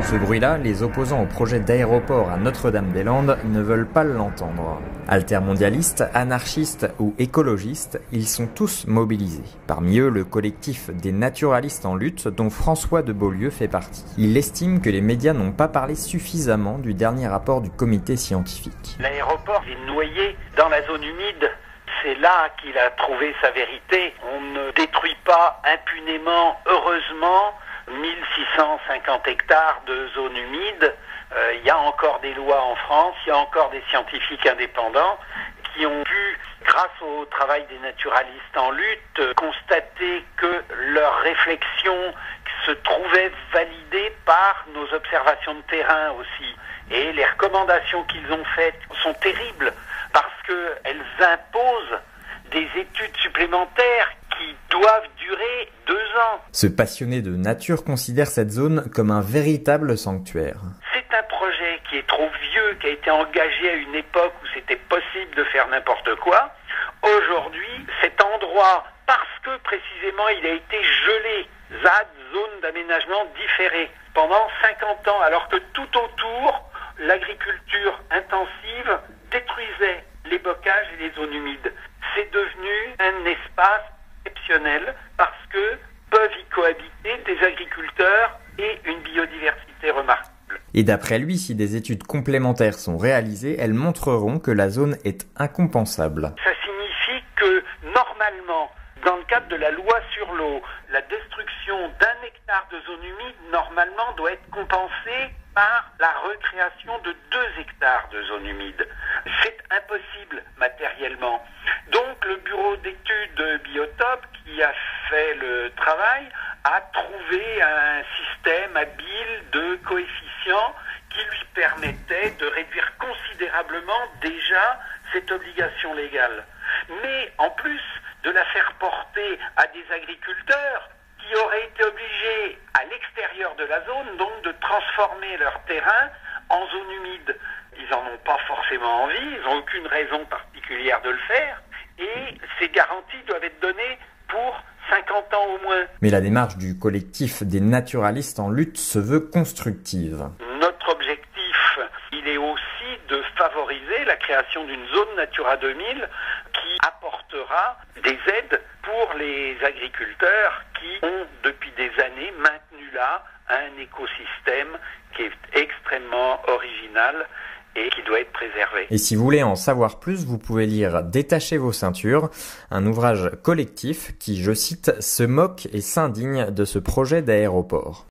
Ce bruit-là, les opposants au projet d'aéroport à Notre-Dame-des-Landes ne veulent pas l'entendre. Altermondialistes, anarchistes ou écologistes, ils sont tous mobilisés. Parmi eux, le collectif des naturalistes en lutte dont François de Beaulieu fait partie. Il estime que les médias n'ont pas parlé suffisamment du dernier rapport du comité scientifique. L'aéroport est noyé dans la zone humide. C'est là qu'il a trouvé sa vérité. On ne détruit pas impunément, heureusement, 1650 hectares de zone humide. Il y a encore des lois en France, il y a encore des scientifiques indépendants qui ont pu, grâce au travail des naturalistes en lutte, constater que leurs réflexions se trouvaient validées par nos observations de terrain aussi. Et les recommandations qu'ils ont faites sont terribles parce qu'elles imposent des études supplémentaires qui doivent durer 2 ans. Ce passionné de nature considère cette zone comme un véritable sanctuaire. C'est un projet qui est trop vieux, qui a été engagé à une époque où c'était possible de faire n'importe quoi. Aujourd'hui, cet endroit, parce que précisément il a été gelé, ZAD, zone d'aménagement différé, pendant 50 ans, alors que tout autour, l'agriculture intensive détruisait les bocages et les zones humides. C'est devenu un espace exceptionnel parce que peuvent y cohabiter des agriculteurs et une biodiversité remarquable. Et d'après lui, si des études complémentaires sont réalisées, elles montreront que la zone est incompensable. Ça signifie que normalement, dans le cadre de la loi sur l'eau, la destruction d'1 hectare de zone humide, normalement, doit être compensée par la recréation de 2 hectares de zone humide. C'est impossible matériellement. Donc le bureau d'études Biotope, qui a fait le travail, a trouvé un système habile de coefficients qui lui permettait de réduire considérablement déjà cette obligation légale. Mais en plus de la faire porter à des agriculteurs qui auraient été obligés à l'extérieur de la zone, donc de transformer leur terrain en zone humide. Ils n'en ont pas forcément envie, ils n'ont aucune raison particulière de le faire, et ces garanties doivent être données pour 50 ans au moins. Mais la démarche du collectif des naturalistes en lutte se veut constructive. Notre objectif, il est aussi de favoriser la création d'une zone Natura 2000 qui apportera des aides pour les agriculteurs qui ont depuis des années maintenu là un écosystème qui est extrêmement original et qui doit être préservé. Et si vous voulez en savoir plus, vous pouvez lire Détachez vos ceintures, un ouvrage collectif qui, je cite, se moque et s'indigne de ce projet d'aéroport.